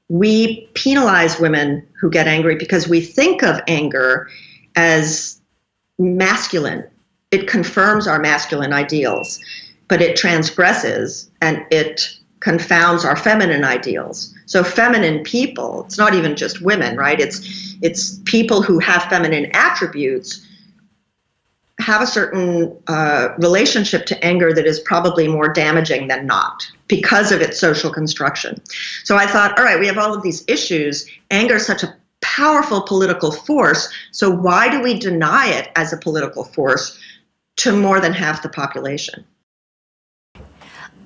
we penalize women who get angry because we think of anger as masculine. It confirms our masculine ideals, but it transgresses and it confounds our feminine ideals. So feminine people, it's not even just women, right? It's people who have feminine attributes have a certain relationship to anger that is probably more damaging than not because of its social construction. So I thought, all right, we have all of these issues. Anger is such a powerful political force. So why do we deny it as a political force to more than half the population?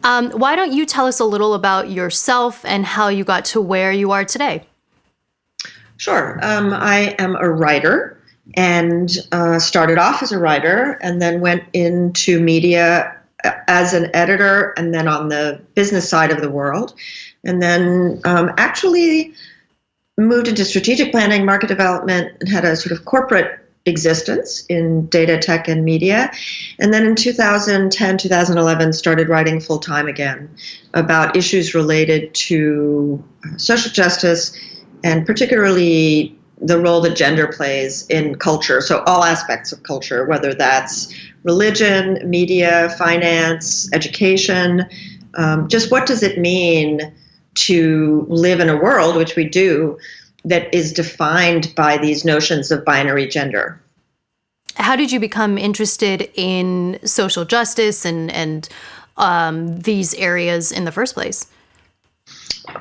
Why don't you tell us a little about yourself and how you got to where you are today? Sure. I am a writer and started off as a writer and then went into media as an editor and then on the business side of the world. And then actually moved into strategic planning, market development, and had a sort of corporate existence in data, tech, and media. And then in 2010, 2011, started writing full-time again about issues related to social justice and particularly the role that gender plays in culture. So all aspects of culture, whether that's religion, media, finance, education, just what does it mean to live in a world, which we do, that is defined by these notions of binary gender. How did you become interested in social justice and these areas in the first place?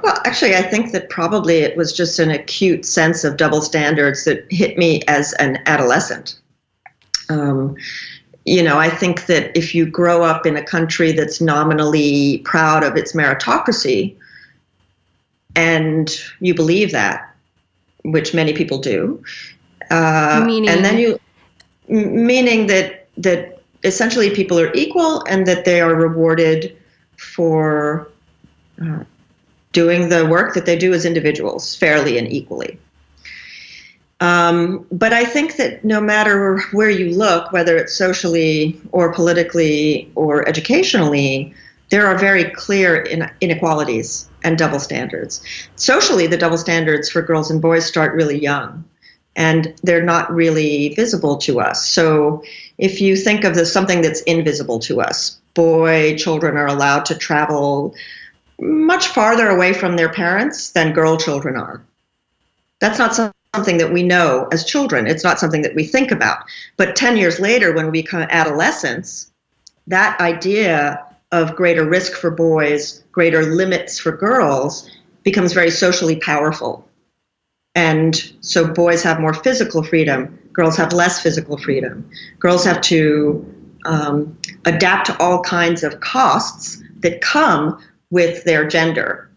Well, actually, I think that probably it was just an acute sense of double standards that hit me as an adolescent. I think that if you grow up in a country that's nominally proud of its meritocracy and you believe that, which many people do, meaning that essentially people are equal and that they are rewarded for doing the work that they do as individuals fairly and equally. But I think that no matter where you look, whether it's socially or politically or educationally, there are very clear inequalities and double standards. Socially, the double standards for girls and boys start really young, and they're not really visible to us. So if you think of something that's invisible to us, children are allowed to travel much farther away from their parents than girl children are. That's not something that we know as children. It's not something that we think about. But 10 years later, when we become adolescents, that idea of greater risk for boys, greater limits for girls becomes very socially powerful. And so boys have more physical freedom, girls have less physical freedom. Girls have to adapt to all kinds of costs that come with their gender.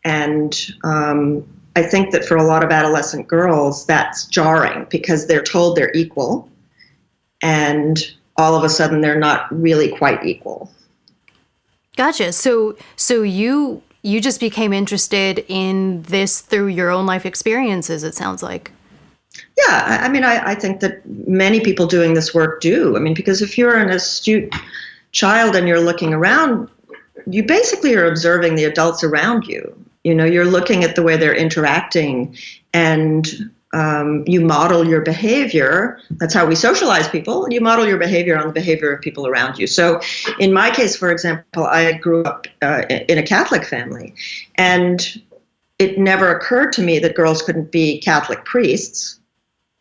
And I think that for a lot of adolescent girls, that's jarring because they're told they're equal, and all of a sudden they're not really quite equal. Gotcha. So you just became interested in this through your own life experiences, it sounds like. Yeah, I mean, I think that many people doing this work do. I mean, because if you're an astute child and you're looking around, you basically are observing the adults around you. You're looking at the way they're interacting, and you model your behavior. That's how we socialize people. You model your behavior on the behavior of people around you. So in my case, for example, I grew up in a Catholic family, and it never occurred to me that girls couldn't be Catholic priests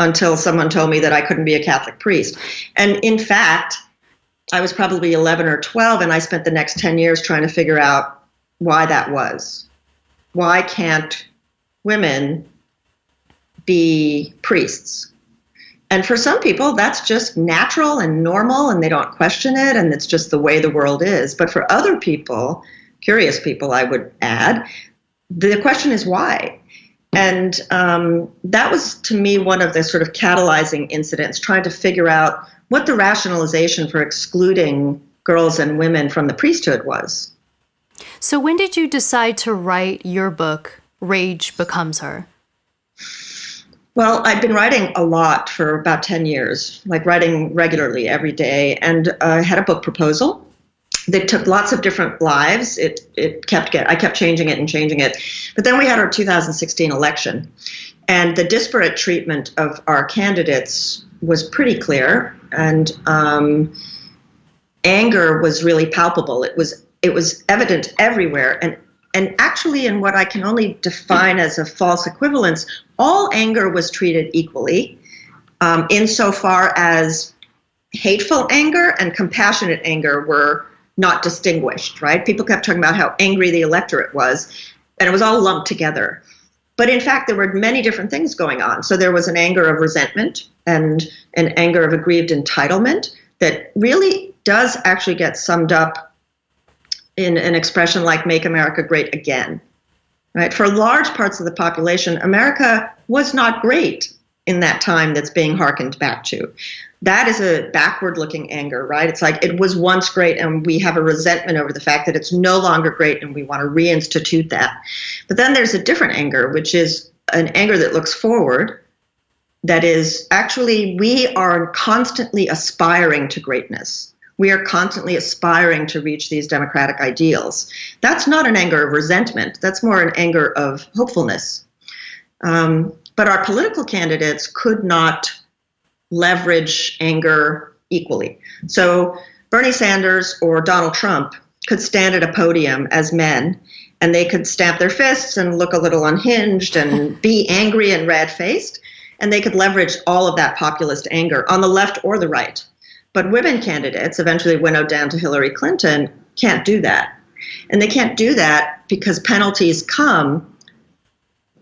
until someone told me that I couldn't be a Catholic priest. And in fact, I was probably 11 or 12, and I spent the next 10 years trying to figure out why that was. Why can't women be priests? And for some people, that's just natural and normal, and they don't question it, and it's just the way the world is. But for other people, curious people, I would add, the question is why? And that was, to me, one of the sort of catalyzing incidents, trying to figure out what the rationalization for excluding girls and women from the priesthood was. So when did you decide to write your book, Rage Becomes Her? Well, I'd been writing a lot for about 10 years, like writing regularly every day, and I had a book proposal. They took lots of different lives. I kept changing it and changing it. But then we had our 2016 election, and the disparate treatment of our candidates was pretty clear, and anger was really palpable. It was evident everywhere, and actually, in what I can only define as a false equivalence, all anger was treated equally, insofar as hateful anger and compassionate anger were not distinguished, right? People kept talking about how angry the electorate was, and it was all lumped together. But in fact, there were many different things going on. So there was an anger of resentment and an anger of aggrieved entitlement that really does actually get summed up in an expression like "Make America Great Again." Right? For large parts of the population, America was not great in that time that's being hearkened back to. That is a backward-looking anger, right? It's like it was once great, and we have a resentment over the fact that it's no longer great, and we want to reinstitute that. But then there's a different anger, which is an anger that looks forward, that is actually we are constantly aspiring to greatness. We are constantly aspiring to reach these democratic ideals. That's not an anger of resentment. That's more an anger of hopefulness. But our political candidates could not leverage anger equally. So Bernie Sanders or Donald Trump could stand at a podium as men, and they could stamp their fists and look a little unhinged and be angry and red-faced, and they could leverage all of that populist anger on the left or the right. But women candidates, eventually winnowed down to Hillary Clinton, can't do that. And they can't do that because penalties come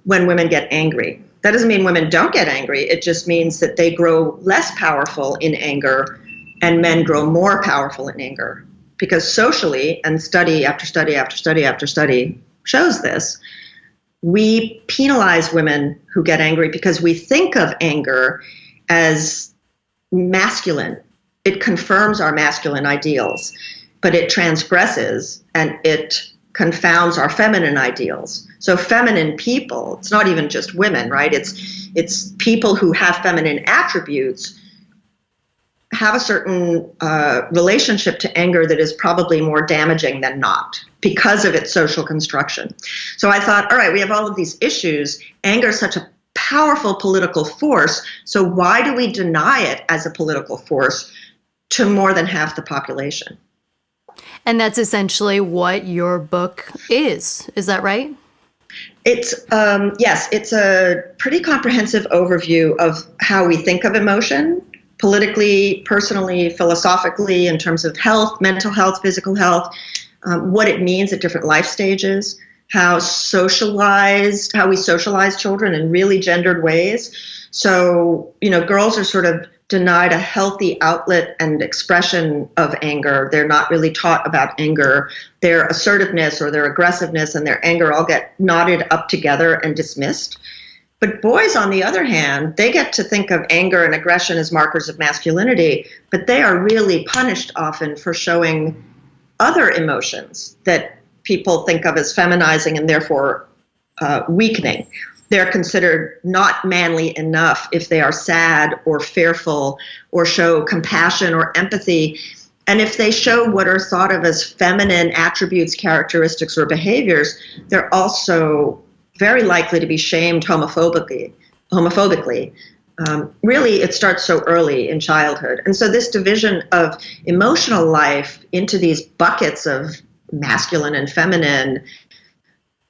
when women get angry. That doesn't mean women don't get angry. It just means that they grow less powerful in anger and men grow more powerful in anger. Because socially, and study after study after study after study shows this, we penalize women who get angry because we think of anger as masculine. It confirms our masculine ideals, but it transgresses and it confounds our feminine ideals. So feminine people, it's not even just women, right? It's people who have feminine attributes have a certain relationship to anger that is probably more damaging than not because of its social construction. So I thought, all right, we have all of these issues. Anger is such a powerful political force. So why do we deny it as a political force to more than half the population? And that's essentially what your book is. Is that right? It's yes, it's a pretty comprehensive overview of how we think of emotion, politically, personally, philosophically, in terms of health, mental health, physical health, what it means at different life stages, how we socialize children in really gendered ways. So, girls are sort of denied a healthy outlet and expression of anger. They're not really taught about anger. Their assertiveness or their aggressiveness and their anger all get knotted up together and dismissed. But boys, on the other hand, they get to think of anger and aggression as markers of masculinity, but they are really punished often for showing other emotions that people think of as feminizing and therefore weakening. They're considered not manly enough if they are sad or fearful or show compassion or empathy. And if they show what are thought of as feminine attributes, characteristics, or behaviors, they're also very likely to be shamed homophobically. Really, it starts so early in childhood. And so this division of emotional life into these buckets of masculine and feminine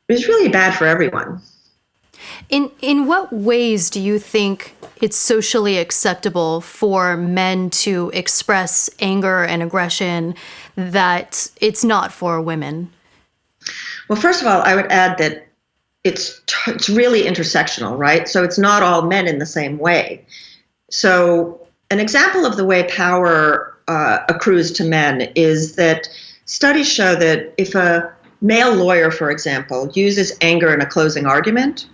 is really bad for everyone. In what ways do you think it's socially acceptable for men to express anger and aggression that it's not for women? Well, first of all, I would add that it's really intersectional, right? So it's not all men in the same way. So an example of the way power accrues to men is that studies show that if a male lawyer, for example, uses anger in a closing argument,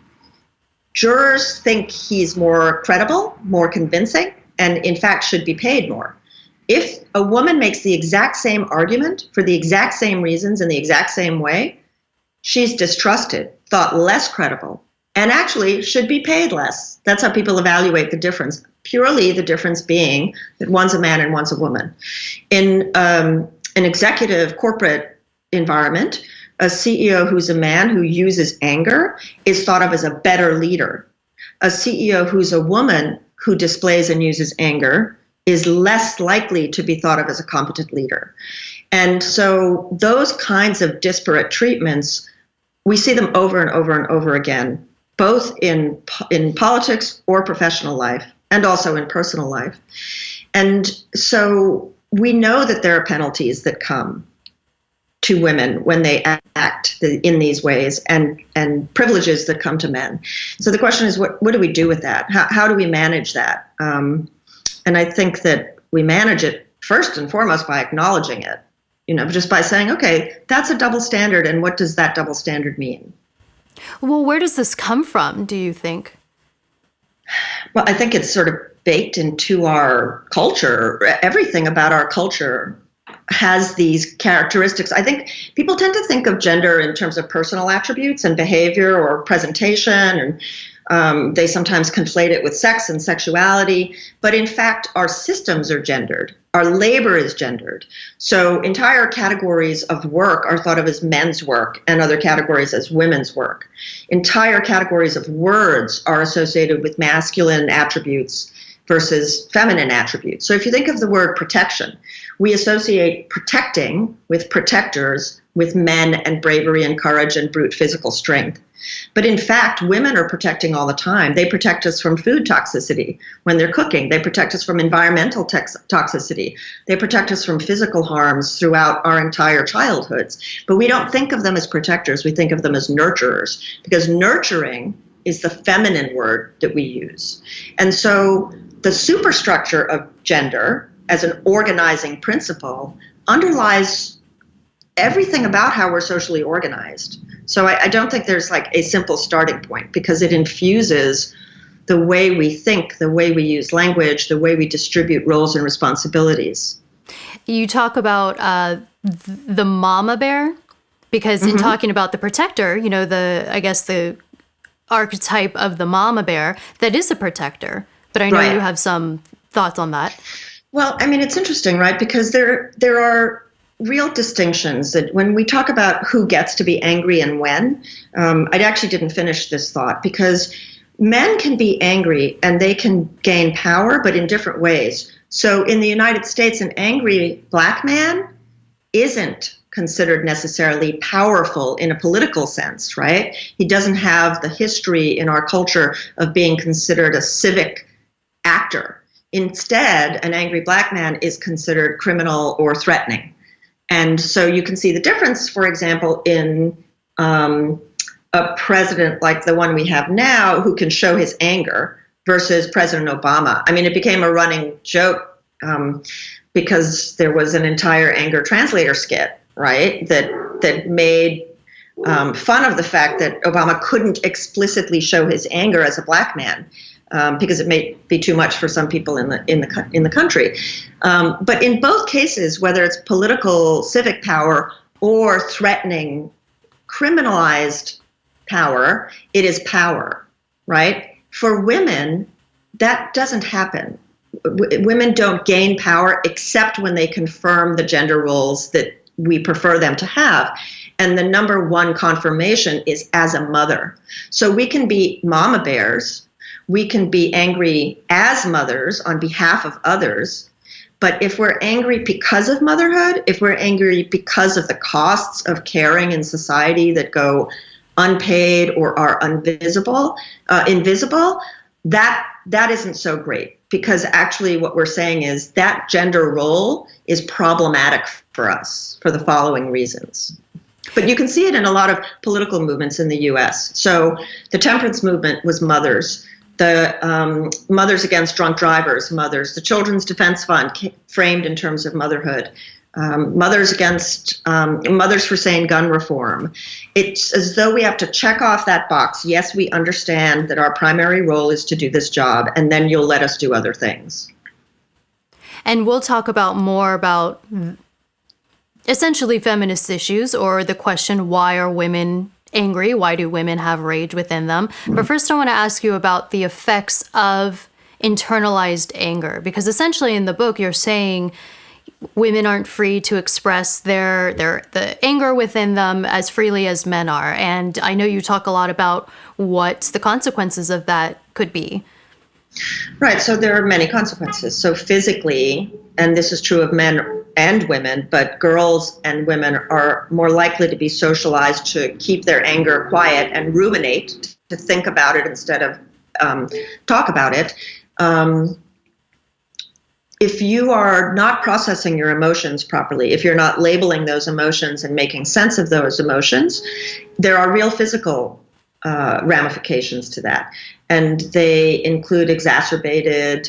jurors think he's more credible, more convincing, and in fact should be paid more. If a woman makes the exact same argument for the exact same reasons in the exact same way, she's distrusted, thought less credible, and actually should be paid less. That's how people evaluate the difference, purely the difference being that one's a man and one's a woman. In an executive corporate environment, a CEO who's a man who uses anger is thought of as a better leader. A CEO who's a woman who displays and uses anger is less likely to be thought of as a competent leader. And so those kinds of disparate treatments, we see them over and over and over again, both in politics or professional life, and also in personal life. And so we know that there are penalties that come to women when they act in these ways, and privileges that come to men. So the question is, what do we do with that? How do we manage that? And I think that we manage it first and foremost by acknowledging it, just by saying, okay, that's a double standard, and what does that double standard mean? Well, where does this come from, do you think? Well, I think it's sort of baked into our culture. Everything about our culture has these characteristics. I think people tend to think of gender in terms of personal attributes and behavior or presentation, and they sometimes conflate it with sex and sexuality. But in fact, our systems are gendered. Our labor is gendered. So entire categories of work are thought of as men's work and other categories as women's work. Entire categories of words are associated with masculine attributes versus feminine attributes. So if you think of the word protection, we associate protecting with protectors, with men and bravery and courage and brute physical strength. But in fact, women are protecting all the time. They protect us from food toxicity when they're cooking. They protect us from environmental toxicity. They protect us from physical harms throughout our entire childhoods. But we don't think of them as protectors. We think of them as nurturers, because nurturing is the feminine word that we use. And so the superstructure of gender as an organizing principle underlies everything about how we're socially organized. So I don't think there's like a simple starting point, because it infuses the way we think, the way we use language, the way we distribute roles and responsibilities. You talk about the mama bear, because in talking about the protector, the archetype of the mama bear, that is a protector. But I know you have some thoughts on that. Well, I mean, it's interesting, right? Because there are real distinctions that when we talk about who gets to be angry and when, I actually didn't finish this thought, because men can be angry and they can gain power, but in different ways. So in the United States, an angry black man isn't considered necessarily powerful in a political sense, right? He doesn't have the history in our culture of being considered a civic actor. Instead, an angry black man is considered criminal or threatening. And so you can see the difference, for example, in a president like the one we have now who can show his anger versus President Obama. I mean, it became a running joke because there was an entire anger translator skit, right, that made fun of the fact that Obama couldn't explicitly show his anger as a black man. Because it may be too much for some people in the country, but in both cases, whether it's political civic power or threatening criminalized power, it is power, right? For women, that doesn't happen. Women don't gain power except when they confirm the gender roles that we prefer them to have. And the number one confirmation is as a mother. So we can be mama bears. We can be angry as mothers on behalf of others, but if we're angry because of motherhood, if we're angry because of the costs of caring in society that go unpaid or are invisible, that isn't so great, because actually what we're saying is that gender role is problematic for us for the following reasons. But you can see it in a lot of political movements in the U.S. So the temperance movement was mothers. The Mothers Against Drunk Drivers, mothers. The Children's Defense Fund, framed in terms of motherhood. Mothers for Sane Gun Reform. It's as though we have to check off that box. Yes, we understand that our primary role is to do this job, and then you'll let us do other things. And we'll talk more about essentially feminist issues, or the question, why are women angry? Why do women have rage within them? But first, I want to ask you about the effects of internalized anger, because essentially in the book, you're saying women aren't free to express the anger within them as freely as men are. And I know you talk a lot about what the consequences of that could be. Right. So there are many consequences. So physically, and this is true of men and women, but girls and women are more likely to be socialized to keep their anger quiet and ruminate, to think about it instead of talk about it. If you are not processing your emotions properly, if you're not labeling those emotions and making sense of those emotions, there are real physical ramifications to that. And they include exacerbated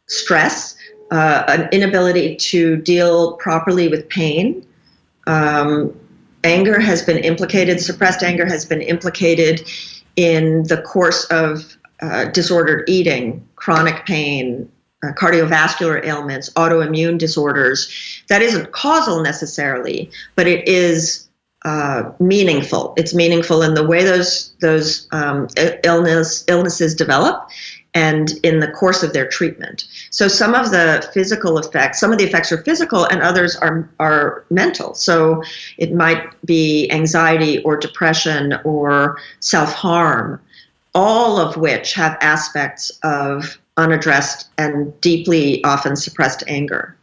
stress, an inability to deal properly with pain. Anger has been implicated, suppressed anger has been implicated in the course of disordered eating, chronic pain, cardiovascular ailments, autoimmune disorders. That isn't causal necessarily, but it is meaningful. It's meaningful in the way those illnesses develop and in the course of their treatment. So some of the physical effects, some of the effects are physical and others are mental. So it might be anxiety or depression or self-harm, all of which have aspects of unaddressed and deeply often suppressed anger.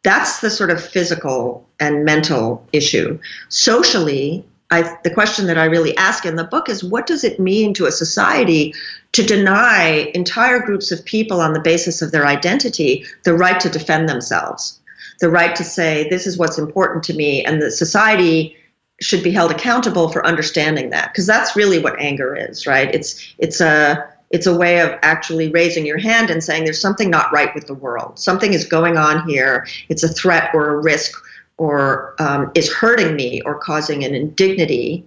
That's the sort of physical and mental issue. Socially, the question that I really ask in the book is, what does it mean to a society to deny entire groups of people on the basis of their identity the right to defend themselves, the right to say, this is what's important to me, and the society should be held accountable for understanding that? Because that's really what anger is, right? It's a way of actually raising your hand and saying there's something not right with the world. Something is going on here. It's a threat or a risk or is hurting me or causing an indignity.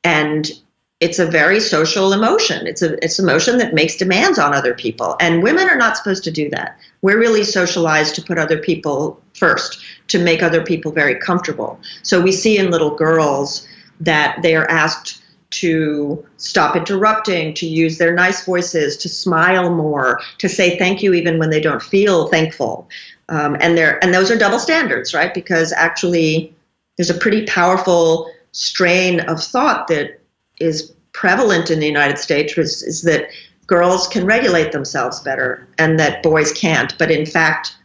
And it's a very social emotion. It's an emotion that makes demands on other people. And women are not supposed to do that. We're really socialized to put other people first, to make other people very comfortable. So we see in little girls that they are asked to stop interrupting, to use their nice voices, to smile more, to say thank you even when they don't feel thankful. And those are double standards, right? Because actually there's a pretty powerful strain of thought that is prevalent in the United States, which is that girls can regulate themselves better and that boys can't. But in fact,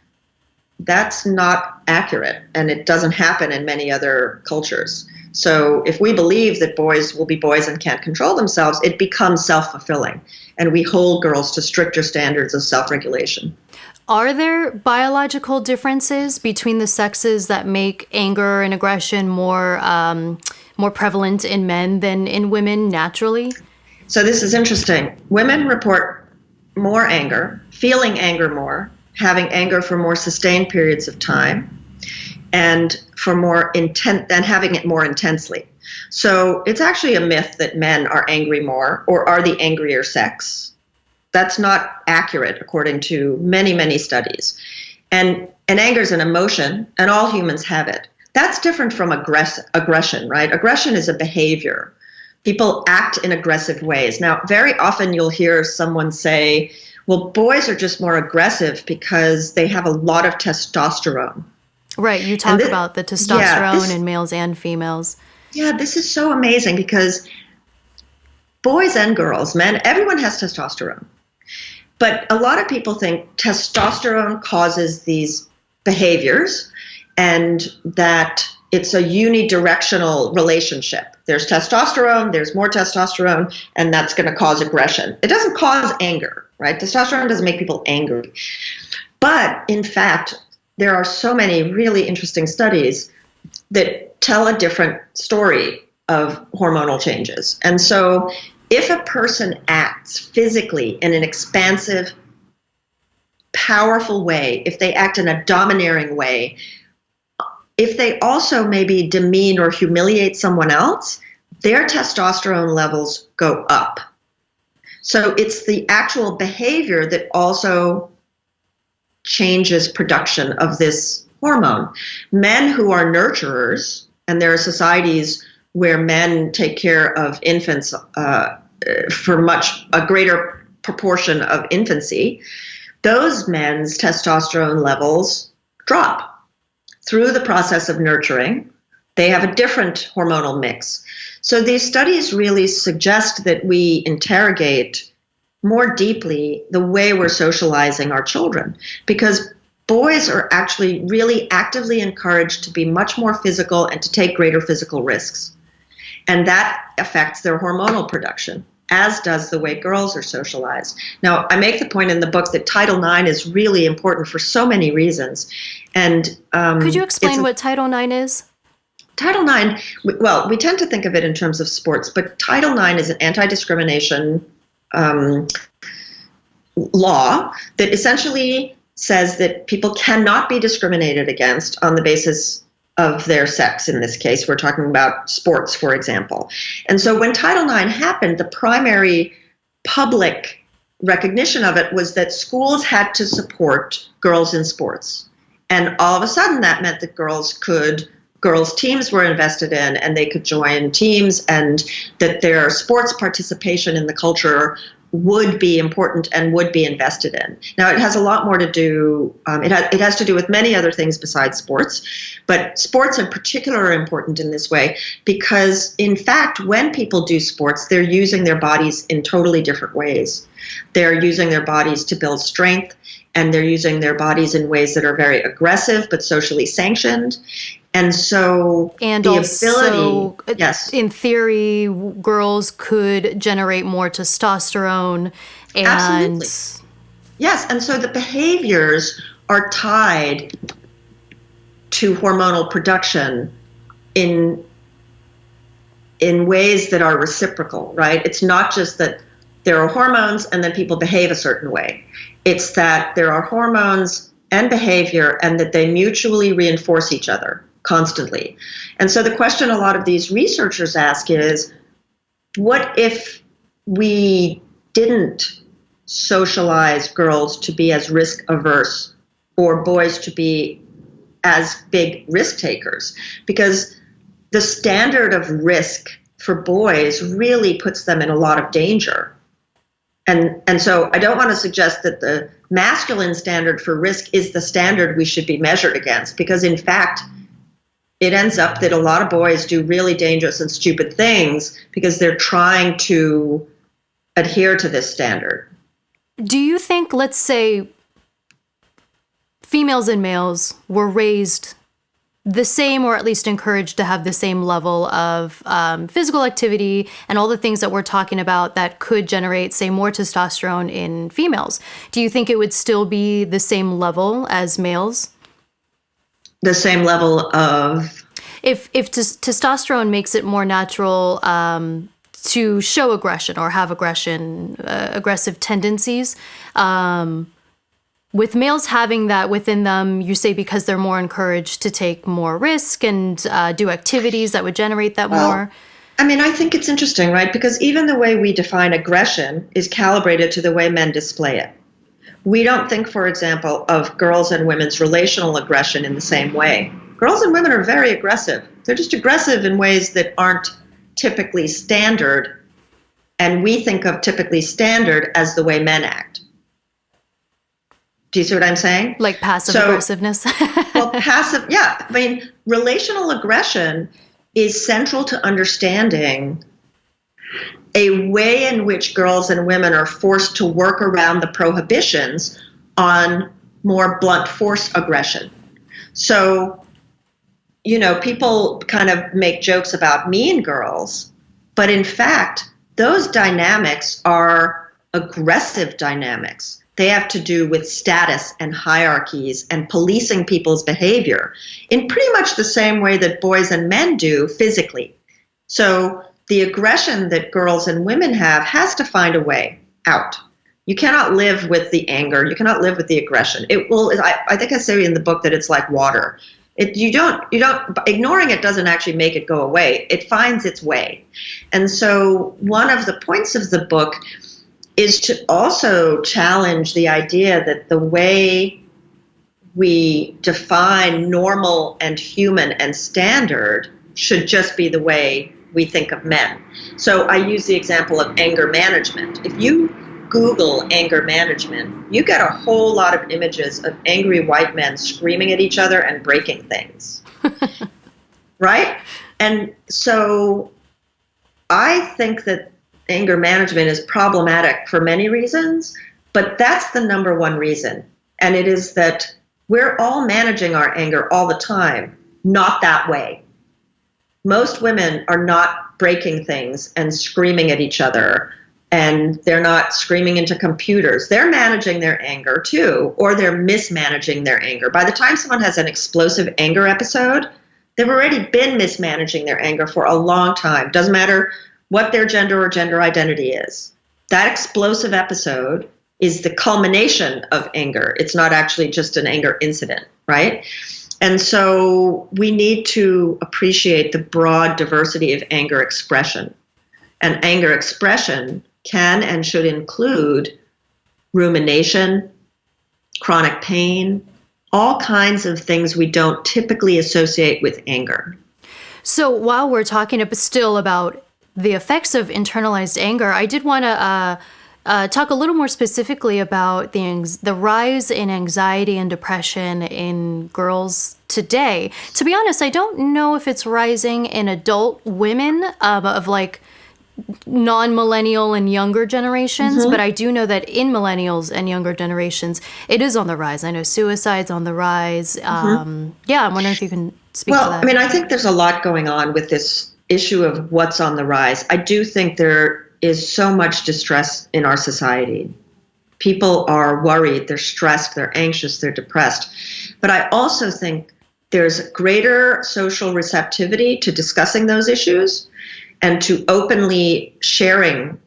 that's not accurate, and it doesn't happen in many other cultures. So if we believe that boys will be boys and can't control themselves, it becomes self-fulfilling, and we hold girls to stricter standards of self-regulation. Are there biological differences between the sexes that make anger and aggression more prevalent in men than in women naturally? So this is interesting. Women report more anger, feeling anger more, having anger for more sustained periods of time, and for more intent, and having it more intensely. So it's actually a myth that men are angry more or are the angrier sex. That's not accurate according to many, many studies. And anger is an emotion, and all humans have it. That's different from aggression, right? Aggression is a behavior. People act in aggressive ways. Now, very often you'll hear someone say, well, boys are just more aggressive because they have a lot of testosterone. Right. You talk about the testosterone in males and females. Yeah, this is so amazing because boys and girls, men, everyone has testosterone. But a lot of people think testosterone causes these behaviors and that it's a unidirectional relationship. There's testosterone, there's more testosterone, and that's going to cause aggression. It doesn't cause anger, right? Testosterone doesn't make people angry. But in fact, there are so many really interesting studies that tell a different story of hormonal changes. And so if a person acts physically in an expansive, powerful way, if they act in a domineering way, if they also maybe demean or humiliate someone else, their testosterone levels go up. So it's the actual behavior that also changes production of this hormone. Men who are nurturers, and there are societies where men take care of infants for a greater proportion of infancy, those men's testosterone levels drop through the process of nurturing. They have a different hormonal mix. So these studies really suggest that we interrogate more deeply the way we're socializing our children, because boys are actually really actively encouraged to be much more physical and to take greater physical risks. And that affects their hormonal production, as does the way girls are socialized. Now, I make the point in the book that Title IX is really important for so many reasons. And could you explain what Title IX is? Title IX, well, we tend to think of it in terms of sports, but Title IX is an anti-discrimination law that essentially says that people cannot be discriminated against on the basis of their sex. In this case, we're talking about sports, for example. And so when Title IX happened, the primary public recognition of it was that schools had to support girls in sports. And all of a sudden that meant that girls teams were invested in, and they could join teams, and that their sports participation in the culture would be important and would be invested in. Now, it has a lot more to do, it has to do with many other things besides sports, but sports in particular are important in this way because, in fact, when people do sports, they're using their bodies in totally different ways. They're using their bodies to build strength, and they're using their bodies in ways that are very aggressive but socially sanctioned. And so and the also, ability, yes. In theory, girls could generate more testosterone. And absolutely. Yes, and so the behaviors are tied to hormonal production in ways that are reciprocal, right? It's not just that there are hormones and then people behave a certain way. It's that there are hormones and behavior and that they mutually reinforce each other constantly. And so the question a lot of these researchers ask is, what if we didn't socialize girls to be as risk averse or boys to be as big risk takers? Because the standard of risk for boys really puts them in a lot of danger. And so I don't want to suggest that the masculine standard for risk is the standard we should be measured against, because in fact, it ends up that a lot of boys do really dangerous and stupid things because they're trying to adhere to this standard. Do you think, let's say, females and males were raised the same, or at least encouraged to have the same level of physical activity and all the things that we're talking about that could generate, say, more testosterone in females? Do you think it would still be the same level as males? The same level of? If testosterone makes it more natural to show aggression or have aggressive tendencies, with males having that within them, you say because they're more encouraged to take more risk and do activities that would generate that more? I mean, I think it's interesting, right? Because even the way we define aggression is calibrated to the way men display it. We don't think, for example, of girls' and women's relational aggression in the same way. Girls and women are very aggressive. They're just aggressive in ways that aren't typically standard, and we think of typically standard as the way men act. Do you see what I'm saying? Like passive aggressiveness? Well, passive, yeah. I mean, relational aggression is central to understanding a way in which girls and women are forced to work around the prohibitions on more blunt force aggression. So, you know, people kind of make jokes about mean girls, but in fact, those dynamics are aggressive dynamics. They have to do with status and hierarchies and policing people's behavior in pretty much the same way that boys and men do physically. So the aggression that girls and women have has to find a way out. You cannot live with the anger. You cannot live with the aggression. It will. I think I say in the book that it's like water. You don't. Ignoring it doesn't actually make it go away. It finds its way. And so one of the points of the book is to also challenge the idea that the way we define normal and human and standard should just be the way we think of men. So I use the example of anger management. If you Google anger management, you get a whole lot of images of angry white men screaming at each other and breaking things. Right? And so I think that anger management is problematic for many reasons, but that's the number one reason. And it is that we're all managing our anger all the time, not that way. Most women are not breaking things and screaming at each other, and they're not screaming into computers. They're managing their anger too, or they're mismanaging their anger. By the time someone has an explosive anger episode, they've already been mismanaging their anger for a long time. Doesn't matter what their gender or gender identity is. That explosive episode is the culmination of anger. It's not actually just an anger incident, right? And so we need to appreciate the broad diversity of anger expression. And anger expression can and should include rumination, chronic pain, all kinds of things we don't typically associate with anger. So while we're talking still about the effects of internalized anger, I did want to talk a little more specifically about the rise in anxiety and depression in girls today. To be honest, I don't know if it's rising in adult women of like non-millennial and younger generations, but I do know that in millennials and younger generations, it is on the rise. I know suicide's on the rise. I'm wondering if you can speak to that. Well, I mean, I think there's a lot going on with this issue of what's on the rise. I do think there is so much distress in our society. People are worried, they're stressed, they're anxious, they're depressed. But I also think there's greater social receptivity to discussing those issues and to openly sharing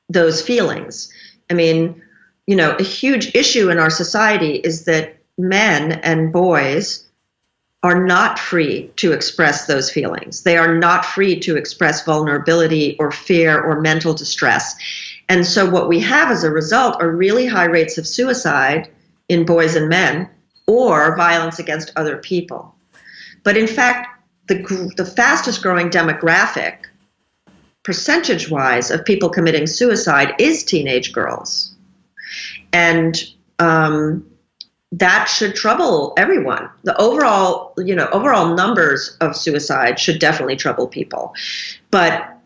those feelings. I mean, a huge issue in our society is that men and boys are not free to express those feelings. They are not free to express vulnerability or fear or mental distress. And so what we have as a result are really high rates of suicide in boys and men or violence against other people. But in fact, the fastest growing demographic, percentage-wise, of people committing suicide is teenage girls. And that should trouble everyone. The overall numbers of suicide should definitely trouble people. But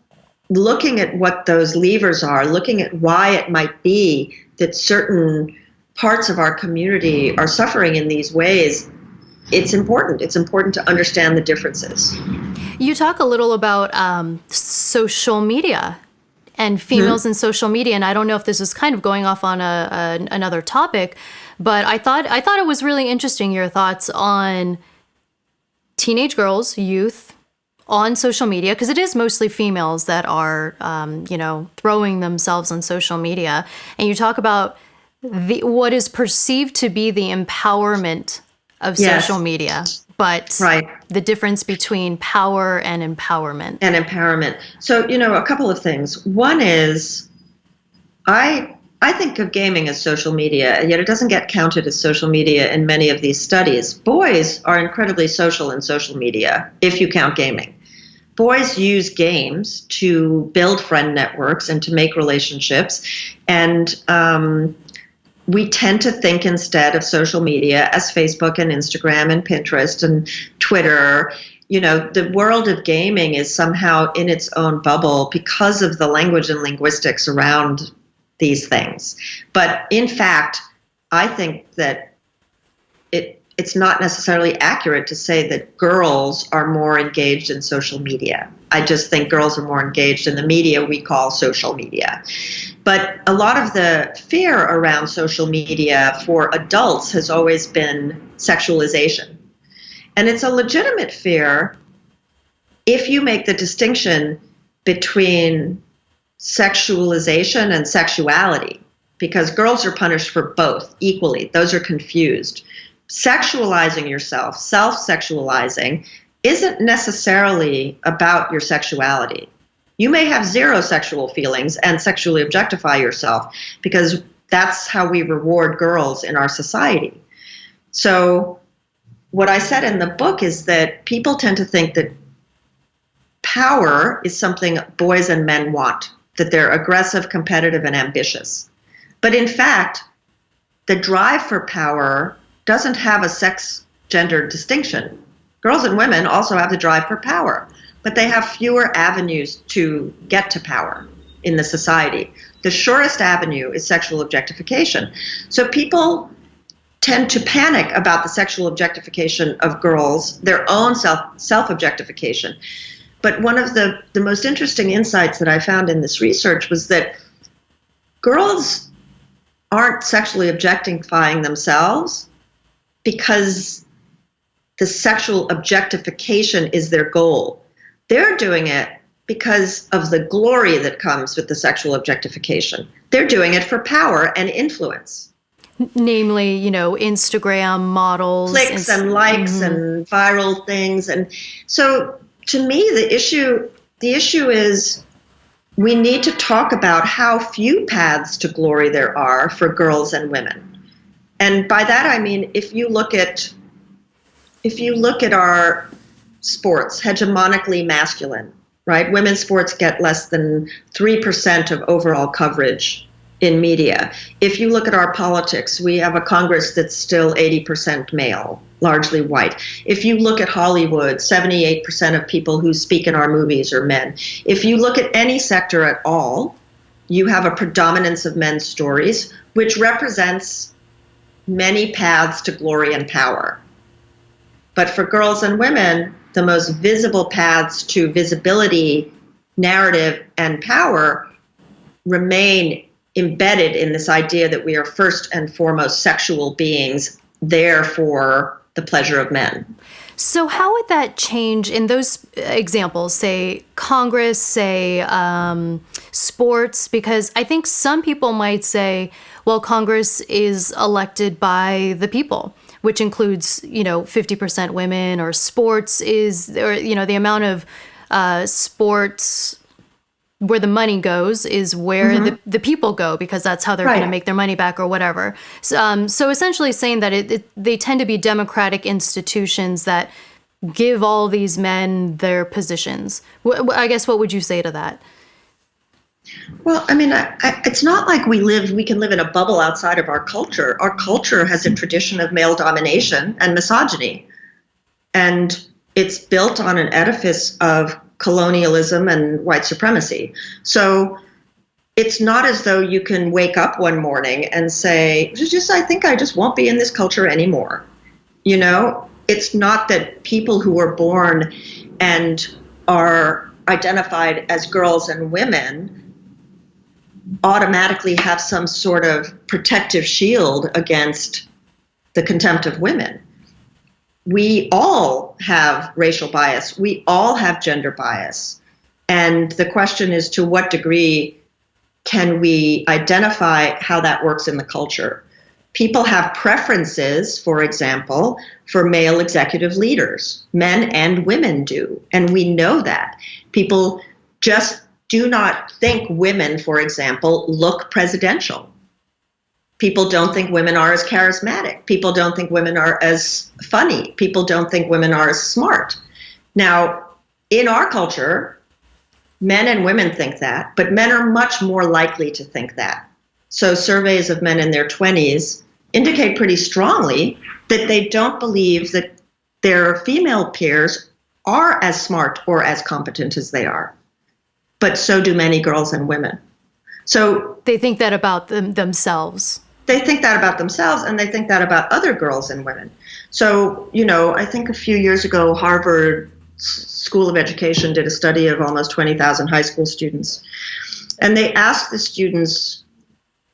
looking at what those levers are, looking at why it might be that certain parts of our community are suffering in these ways, it's important. It's important to understand the differences. You talk a little about social media and females in social media, and I don't know if this is kind of going off on another topic, but I thought it was really interesting, your thoughts on teenage girls, youth, on social media, because it is mostly females that are, throwing themselves on social media. And you talk about what is perceived to be the empowerment of social media, but the difference between power and empowerment. So, a couple of things. One is, I think of gaming as social media, yet it doesn't get counted as social media in many of these studies. Boys are incredibly social in social media, if you count gaming. Boys use games to build friend networks and to make relationships. And we tend to think instead of social media as Facebook and Instagram and Pinterest and Twitter. The world of gaming is somehow in its own bubble because of the language and linguistics around these things. But in fact, I think that it's not necessarily accurate to say that girls are more engaged in social media. I just think girls are more engaged in the media we call social media. But a lot of the fear around social media for adults has always been sexualization. And it's a legitimate fear if you make the distinction between sexualization and sexuality, because girls are punished for both equally. Those are confused. Sexualizing yourself, self-sexualizing, isn't necessarily about your sexuality. You may have zero sexual feelings and sexually objectify yourself because that's how we reward girls in our society. So what I said in the book is that people tend to think that power is something boys and men want. that they're aggressive, competitive, and ambitious. But in fact, the drive for power doesn't have a sex-gender distinction. Girls and women also have the drive for power, but they have fewer avenues to get to power in the society. The surest avenue is sexual objectification. So people tend to panic about the sexual objectification of girls, their own self-objectification. But one of the most interesting insights that I found in this research was that girls aren't sexually objectifying themselves because the sexual objectification is their goal. They're doing it because of the glory that comes with the sexual objectification. They're doing it for power and influence. Namely, Instagram models. Clicks and likes and viral things. And so to me, the issue is we need to talk about how few paths to glory there are for girls and women. And by that I mean if you look at our sports, hegemonically masculine, right? Women's sports get less than 3% of overall coverage in media. If you look at our politics, we have a Congress that's still 80% male, largely white. If you look at Hollywood, 78% of people who speak in our movies are men. If you look at any sector at all, you have a predominance of men's stories, which represents many paths to glory and power. But for girls and women, the most visible paths to visibility, narrative, and power remain embedded in this idea that we are first and foremost sexual beings, there for the pleasure of men. So how would that change in those examples, say Congress, say sports? Because I think some people might say, well, Congress is elected by the people, which includes, 50% women, or sports is, or, the amount of sports where the money goes is where the people go, because that's how they're going to make their money back or whatever. So essentially saying that they tend to be democratic institutions that give all these men their positions. I guess, what would you say to that? Well, I mean, it's not like we can live in a bubble outside of our culture. Our culture has a tradition of male domination and misogyny. And it's built on an edifice of colonialism and white supremacy. So it's not as though you can wake up one morning and say, I think I just won't be in this culture anymore. It's not that people who are born and are identified as girls and women automatically have some sort of protective shield against the contempt of women. We all have racial bias. We all have gender bias. And the question is, to what degree can we identify how that works in the culture? People have preferences, for example, for male executive leaders. Men and women do. And we know that. People just do not think women, for example, look presidential. People don't think women are as charismatic. People don't think women are as funny. People don't think women are as smart. Now, in our culture, men and women think that, but men are much more likely to think that. So surveys of men in their 20s indicate pretty strongly that they don't believe that their female peers are as smart or as competent as they are. But so do many girls and women. So they think that about themselves. They think that about themselves, and they think that about other girls and women. So, I think a few years ago, Harvard School of Education did a study of almost 20,000 high school students. And they asked the students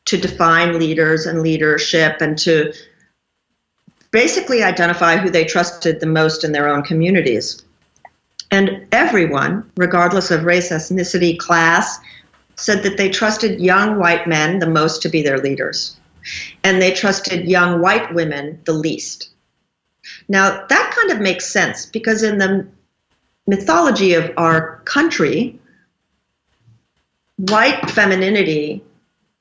to define leaders and leadership and to basically identify who they trusted the most in their own communities. And everyone, regardless of race, ethnicity, class, said that they trusted young white men the most to be their leaders. And they trusted young white women the least. Now, that kind of makes sense, because in the mythology of our country, white femininity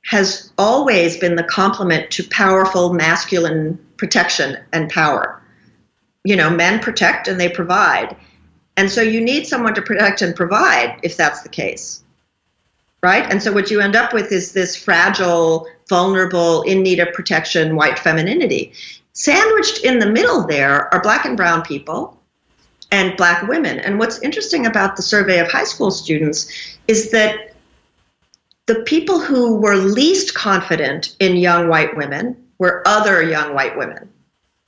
has always been the complement to powerful masculine protection and power. Men protect and they provide. And so you need someone to protect and provide if that's the case. right? And so what you end up with is this fragile, vulnerable, in need of protection, white femininity. Sandwiched in the middle there are black and brown people and black women. And what's interesting about the survey of high school students is that the people who were least confident in young white women were other young white women.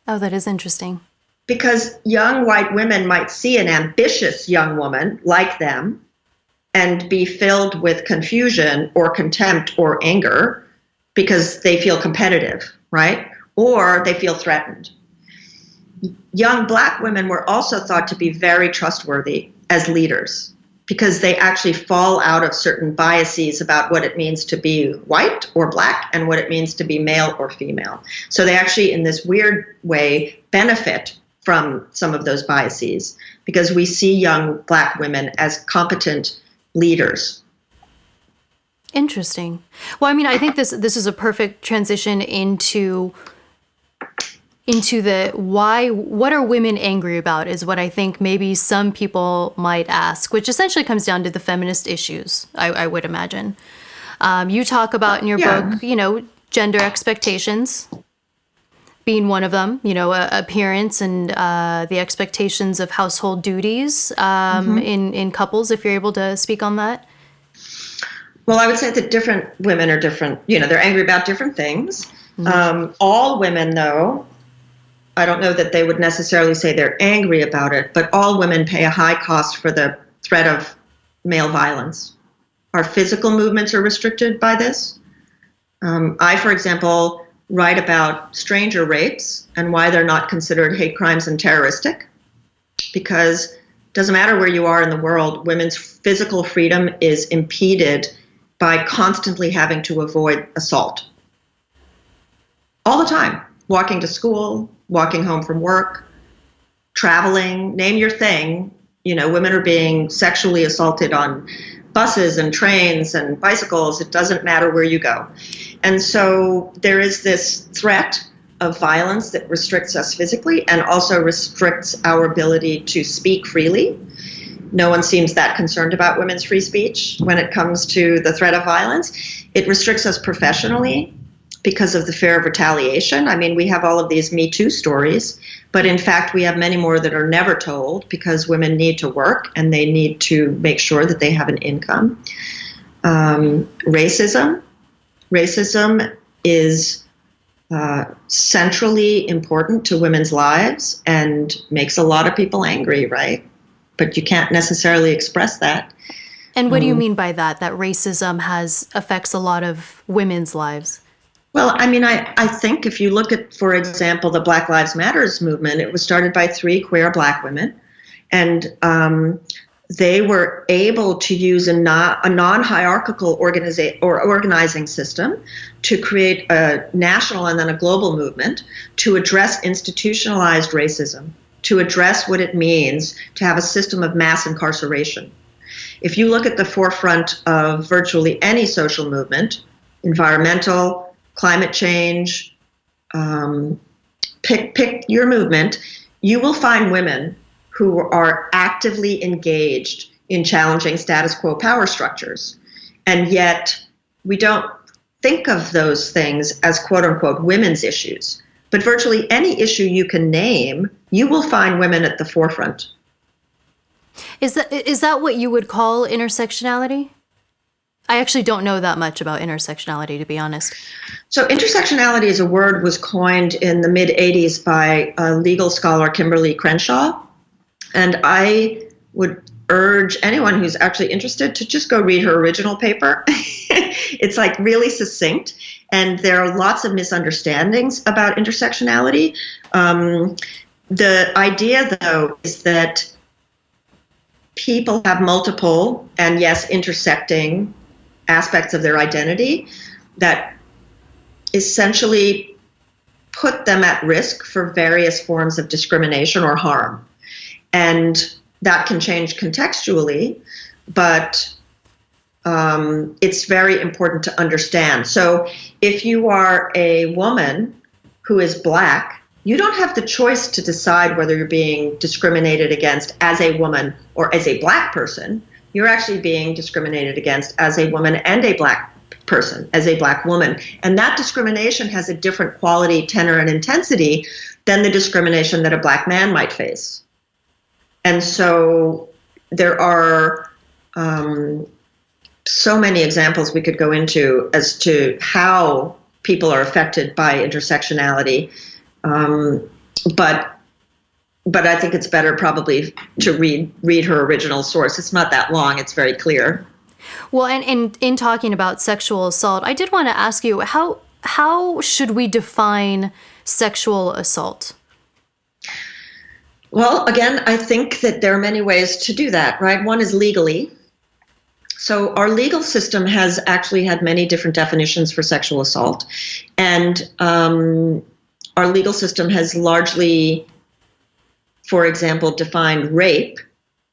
Oh, that is interesting. Because young white women might see an ambitious young woman like them and be filled with confusion or contempt or anger because they feel competitive, right? Or they feel threatened. Young black women were also thought to be very trustworthy as leaders because they actually fall out of certain biases about what it means to be white or black and what it means to be male or female. So they actually, in this weird way, benefit from some of those biases because we see young black women as competent leaders. Interesting. Well, I mean, I think this is a perfect transition into the what are women angry about is what I think maybe some people might ask, which essentially comes down to the feminist issues, I would imagine. You talk about in your book, gender expectations being one of them, appearance and the expectations of household duties in couples, if you're able to speak on that. Well, I would say that different women are different, they're angry about different things. All women, though, I don't know that they would necessarily say they're angry about it, but all women pay a high cost for the threat of male violence. Our physical movements are restricted by this. I, for example, write about stranger rapes and why they're not considered hate crimes and terroristic, because it doesn't matter where you are in the world, women's physical freedom is impeded by constantly having to avoid assault. All the time. Walking to school, walking home from work, traveling, name your thing. Women are being sexually assaulted on buses and trains and bicycles. It doesn't matter where you go. And so there is this threat of violence that restricts us physically and also restricts our ability to speak freely. No one seems that concerned about women's free speech when it comes to the threat of violence. It restricts us professionally because of the fear of retaliation. I mean, we have all of these Me Too stories, but in fact, we have many more that are never told because women need to work and they need to make sure that they have an income. Racism is centrally important to women's lives and makes a lot of people angry, right? But you can't necessarily express that. And what do you mean by that racism affects a lot of women's lives? Well, I mean, I think if you look at, for example, the Black Lives Matters movement, it was started by 3 queer black women, and they were able to use a non-hierarchical organizing system to create a national and then a global movement to address institutionalized racism, to address what it means to have a system of mass incarceration. If you look at the forefront of virtually any social movement, environmental, climate change, pick your movement, you will find women who are actively engaged in challenging status quo power structures. And yet we don't think of those things as quote unquote women's issues. But virtually any issue you can name, you will find women at the forefront. Is that what you would call intersectionality? I actually don't know that much about intersectionality, to be honest. So intersectionality as a word was coined in the mid-'80s by legal scholar Kimberly Crenshaw. And I would urge anyone who's actually interested to just go read her original paper. It's like really succinct. And there are lots of misunderstandings about intersectionality. The idea, though, is that people have multiple and, yes, intersecting aspects of their identity that essentially put them at risk for various forms of discrimination or harm. And that can change contextually, but it's very important to understand. So if you are a woman who is black, you don't have the choice to decide whether you're being discriminated against as a woman or as a black person. you're actually being discriminated against as a woman and a black person, as a black woman. And that discrimination has a different quality, tenor, and intensity than the discrimination that a black man might face. And so there are so many examples we could go into as to how people are affected by intersectionality. But I think it's better probably to read her original source. It's not that long. It's very clear. Well, and in talking about sexual assault, I did want to ask you, how should we define sexual assault? Well, again, I think that there are many ways to do that, right? One is legally. So our legal system has actually had many different definitions for sexual assault. And our legal system has largely, for example, defined rape,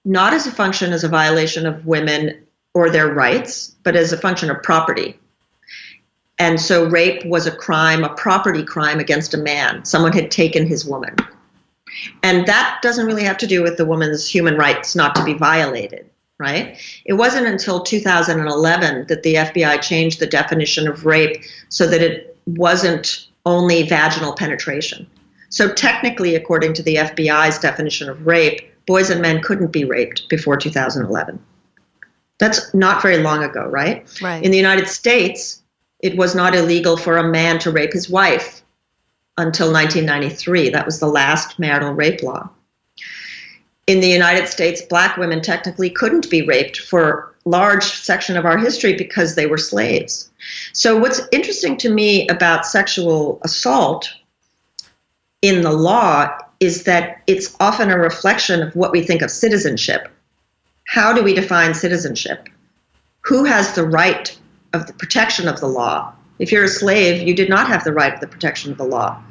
not as a function as a violation of women or their rights, but as a function of property. And so rape was a crime, a property crime against a man. Someone had taken his woman. And that doesn't really have to do with the woman's human rights not to be violated, right? It wasn't until 2011 that the FBI changed the definition of rape so that it wasn't only vaginal penetration. So technically, according to the FBI's definition of rape, boys and men couldn't be raped before 2011. That's not very long ago, right? Right. In the United States, it was not illegal for a man to rape his wife until 1993. That was the last marital rape law. In the United States, black women technically couldn't be raped for a large section of our history because they were slaves. So what's interesting to me about sexual assault in the law is that it's often a reflection of what we think of citizenship. How do we define citizenship? Who has the right of the protection of the law? If you're a slave, you did not have the right of the protection of the law.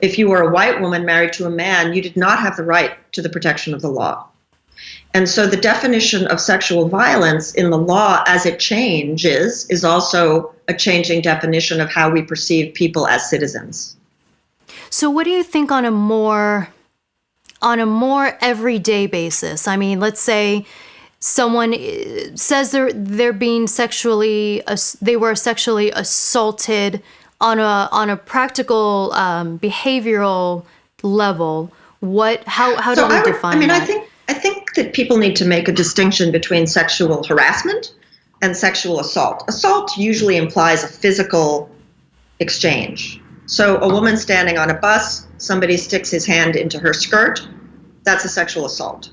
If you were a white woman married to a man, you did not have the right to the protection of the law. And so the definition of sexual violence in the law as it changes is also a changing definition of how we perceive people as citizens. So what do you think on a more everyday basis? I mean, let's say someone says they're being they were sexually assaulted on a practical behavioral level. How do we define that? I think that people need to make a distinction between sexual harassment and sexual assault. Assault usually implies a physical exchange. So a woman standing on a bus, somebody sticks his hand into her skirt, that's a sexual assault.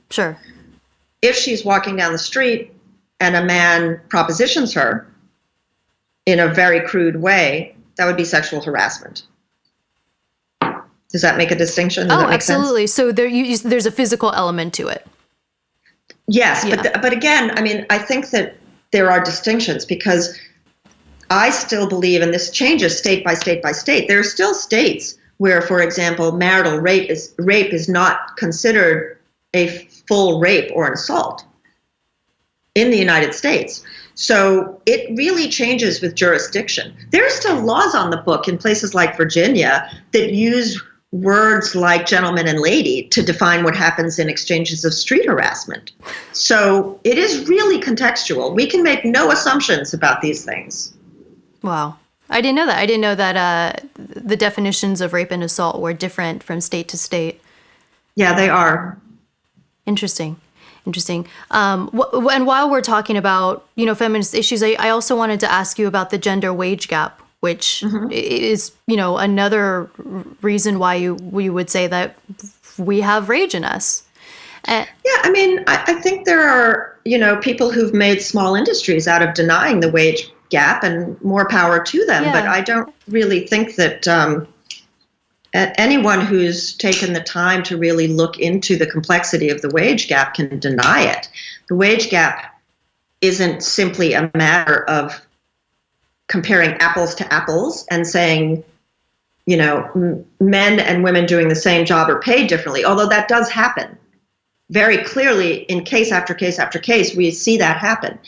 Sure. If she's walking down the street and a man propositions her in a very crude way, that would be sexual harassment. Does that make a distinction? Does that make absolutely. sense? So there's a physical element to it. Yes, Yeah. but again, I mean, I think that there are distinctions because I still believe, and this changes state by state by state, there are still states where, for example, marital rape is not considered a full rape or an assault in the United States. So it really changes with jurisdiction. There are still laws on the book in places like Virginia that use words like gentleman and lady to define what happens in exchanges of street harassment. So it is really contextual. We can make no assumptions about these things. Wow. I didn't know that. I didn't know that the definitions of rape and assault were different from state to state. Yeah, they are. Interesting. And while we're talking about, feminist issues, I also wanted to ask you about the gender wage gap, which is, another reason why we would say that we have rage in us. Yeah, I mean, I think there are, people who've made small industries out of denying the wage gap, and more power to them. Yeah. But I don't really think that anyone who's taken the time to really look into the complexity of the wage gap can deny it. The wage gap isn't simply a matter of comparing apples to apples and saying, men and women doing the same job are paid differently, although that does happen. Very clearly, in case after case after case, we see that happen.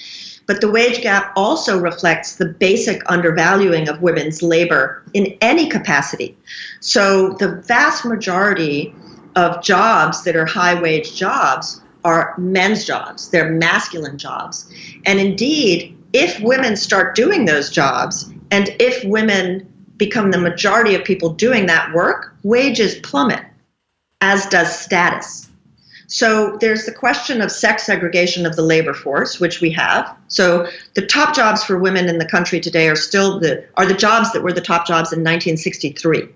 But the wage gap also reflects the basic undervaluing of women's labor in any capacity. So the vast majority of jobs that are high-wage jobs are men's jobs. They're masculine jobs. And indeed, if women start doing those jobs, and if women become the majority of people doing that work, wages plummet, as does status. So there's the question of sex segregation of the labor force, which we have. So the top jobs for women in the country today are still the jobs that were the top jobs in 1963.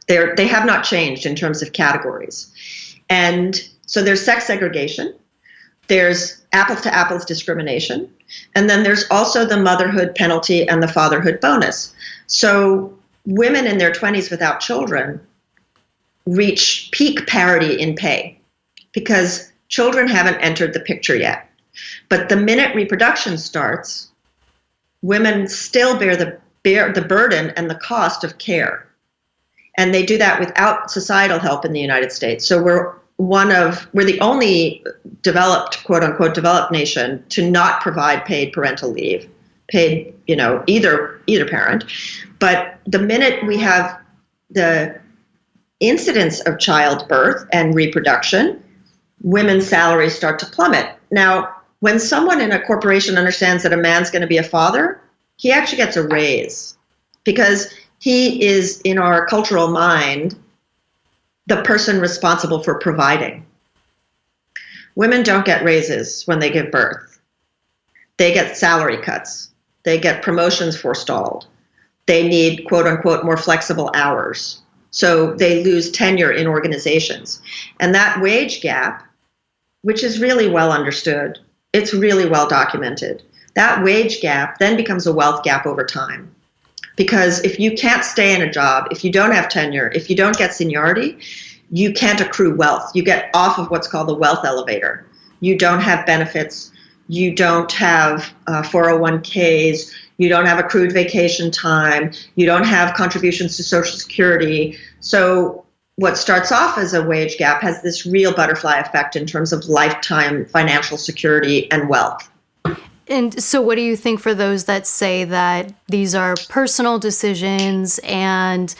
They have not changed in terms of categories. And so there's sex segregation, there's apples to apples discrimination, and then there's also the motherhood penalty and the fatherhood bonus. So women in their 20s without children reach peak parity in pay because children haven't entered the picture yet. But the minute reproduction starts, women still bear the burden and the cost of care. And they do that without societal help in the United States. So we're the only developed, quote unquote, developed nation to not provide paid parental leave, paid, either parent. But the minute we have the incidence of childbirth and reproduction, women's salaries start to plummet. Now, when someone in a corporation understands that a man's going to be a father, he actually gets a raise because he is, in our cultural mind, the person responsible for providing. Women don't get raises when they give birth. They get salary cuts. They get promotions forestalled. They need, quote unquote, more flexible hours. So they lose tenure in organizations. And that wage gap, which is really well understood, it's really well documented, that wage gap then becomes a wealth gap over time. Because if you can't stay in a job, if you don't have tenure, if you don't get seniority, you can't accrue wealth. You get off of what's called the wealth elevator. You don't have benefits. You don't have 401ks. You don't have accrued vacation time. You don't have contributions to Social Security. So what starts off as a wage gap has this real butterfly effect in terms of lifetime financial security and wealth. And so what do you think for those that say that these are personal decisions and,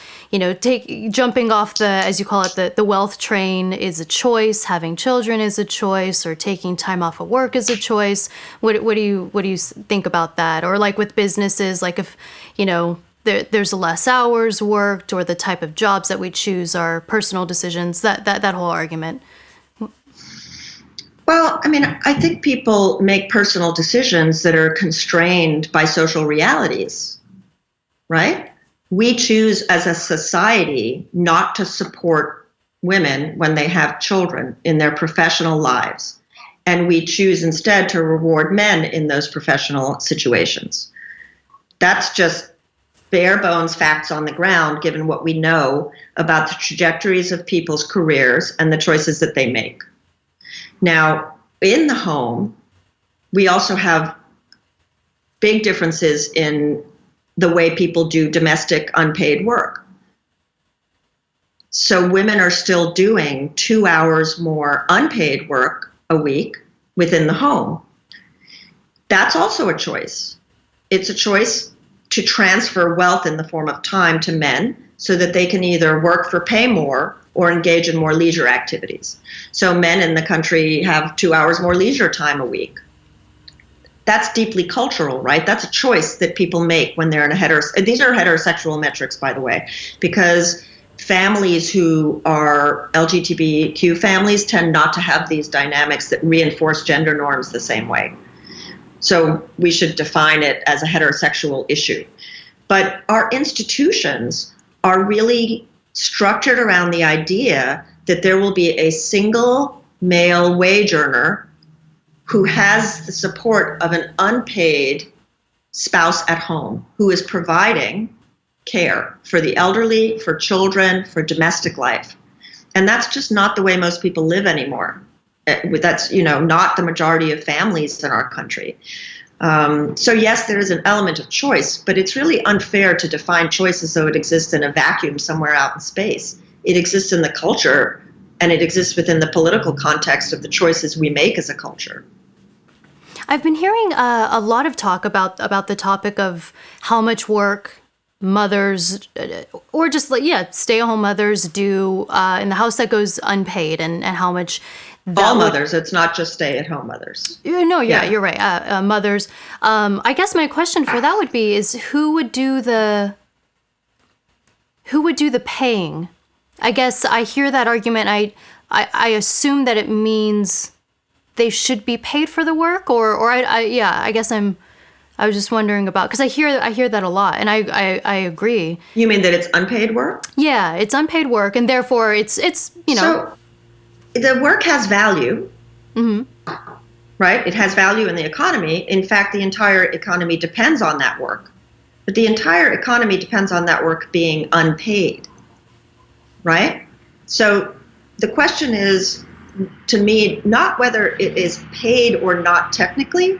jumping off the, as you call it, the wealth train is a choice, having children is a choice, or taking time off of work is a choice? What do you think about that? Or like with businesses, like if, there's less hours worked or the type of jobs that we choose are personal decisions, that whole argument. Well, I think people make personal decisions that are constrained by social realities, right? We choose as a society not to support women when they have children in their professional lives. And we choose instead to reward men in those professional situations. That's just bare bones facts on the ground, given what we know about the trajectories of people's careers and the choices that they make. Now, in the home, we also have big differences in the way people do domestic unpaid work. So women are still doing 2 hours more unpaid work a week within the home. That's also a choice. It's a choice to transfer wealth in the form of time to men so that they can either work for pay more or engage in more leisure activities. So men in the country have 2 hours more leisure time a week. That's deeply cultural, right? That's a choice that people make when they're in these are heterosexual metrics, by the way, because families who are LGBTQ families tend not to have these dynamics that reinforce gender norms the same way. So we should define it as a heterosexual issue. But our institutions are really structured around the idea that there will be a single male wage earner who has the support of an unpaid spouse at home who is providing care for the elderly, for children, for domestic life. And that's just not the way most people live anymore. That's, not the majority of families in our country. So yes, there is an element of choice, but it's really unfair to define choice as though it exists in a vacuum somewhere out in space. It exists in the culture, and it exists within the political context of the choices we make as a culture. I've been hearing a lot of talk about the topic of how much work mothers, or just stay-at-home mothers do in the house that goes unpaid, and how much All mothers. It's not just stay-at-home mothers. No, you're right. Mothers. I guess my question for that would be is who would do the paying? I guess I hear that argument. I assume that it means they should be paid for the work, or I guess I was just wondering about, because I hear that a lot, and I agree. You mean that it's unpaid work? Yeah, it's unpaid work, and therefore it's you know. So the work has value, right? It has value in the economy. In fact, the entire economy depends on that work. But the entire economy depends on that work being unpaid, right? So the question is, to me, not whether it is paid or not technically,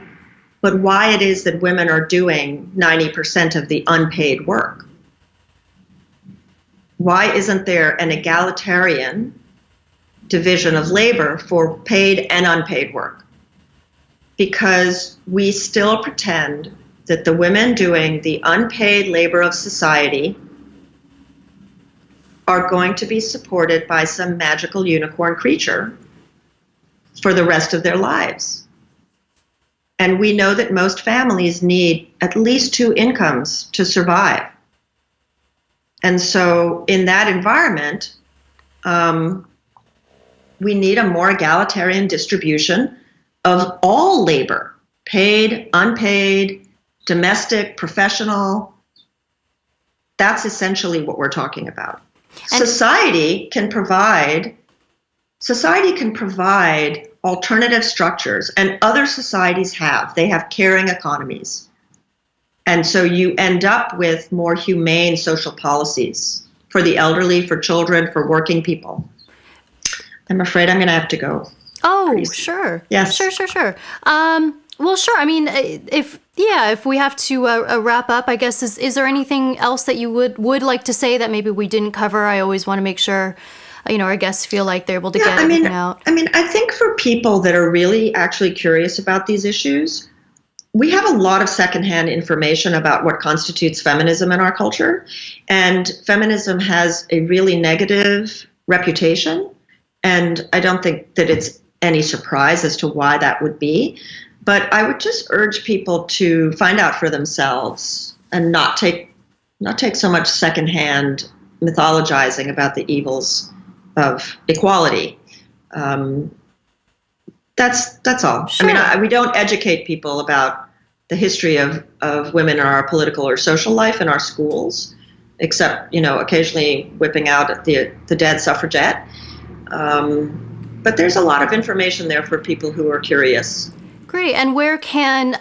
but why it is that women are doing 90% of the unpaid work. Why isn't there an egalitarian division of labor for paid and unpaid work? Because we still pretend that the women doing the unpaid labor of society are going to be supported by some magical unicorn creature for the rest of their lives. And we know that most families need at least 2 incomes to survive. And so in that environment, we need a more egalitarian distribution of all labor, paid, unpaid, domestic, professional. That's essentially what we're talking about. And society can provide alternative structures, and other societies have. They have caring economies. And so you end up with more humane social policies for the elderly, for children, for working people. I'm afraid I'm going to have to go. Oh, sure. Yes. Sure. Well, sure. I mean, if we have to wrap up, I guess, is there anything else that you would like to say that maybe we didn't cover? I always want to make sure, our guests feel like they're able to get everything out. I mean, I think for people that are really actually curious about these issues, we have a lot of secondhand information about what constitutes feminism in our culture. And feminism has a really negative reputation. And I don't think that it's any surprise as to why that would be. But I would just urge people to find out for themselves and not take so much secondhand mythologizing about the evils of equality. That's all. Sure. I mean, we don't educate people about the history of women in our political or social life in our schools, except, occasionally whipping out the dead suffragette. But there's a lot of information there for people who are curious. Great. And where can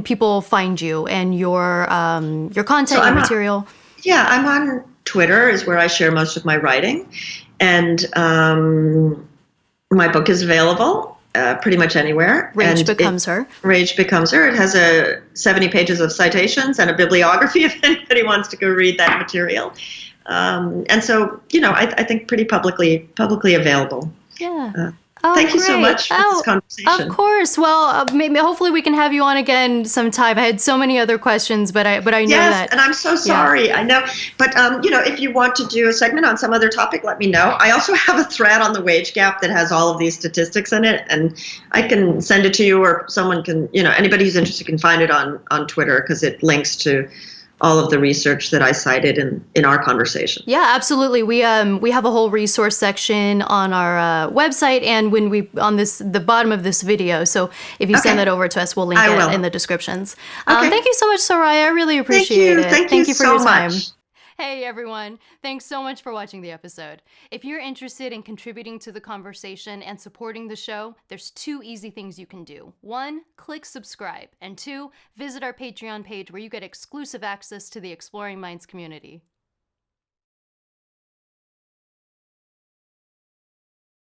people find you and your content and material? I'm on Twitter is where I share most of my writing. And my book is available pretty much anywhere. Rage Becomes Her. Rage Becomes Her. It has 70 pages of citations and a bibliography if anybody wants to go read that material. And so, I think pretty publicly available. Yeah. Thank you so much for this conversation. Of course. Well, maybe hopefully we can have you on again sometime. I had so many other questions, but I know that. Yes, and I'm so sorry. Yeah. I know. But, if you want to do a segment on some other topic, let me know. I also have a thread on the wage gap that has all of these statistics in it, and I can send it to you, or someone can, anybody who's interested can find it on Twitter because it links to all of the research that I cited in our conversation. Yeah, absolutely. We have a whole resource section on our website, and when the bottom of this video. So if you send that over to us, we'll link it in the descriptions. Thank you so much, Soraya. I really appreciate it. Thank you for your time. Hey everyone, thanks so much for watching the episode. If you're interested in contributing to the conversation and supporting the show, there's 2 easy things you can do. 1, click subscribe, and 2, visit our Patreon page where you get exclusive access to the Exploring Minds community.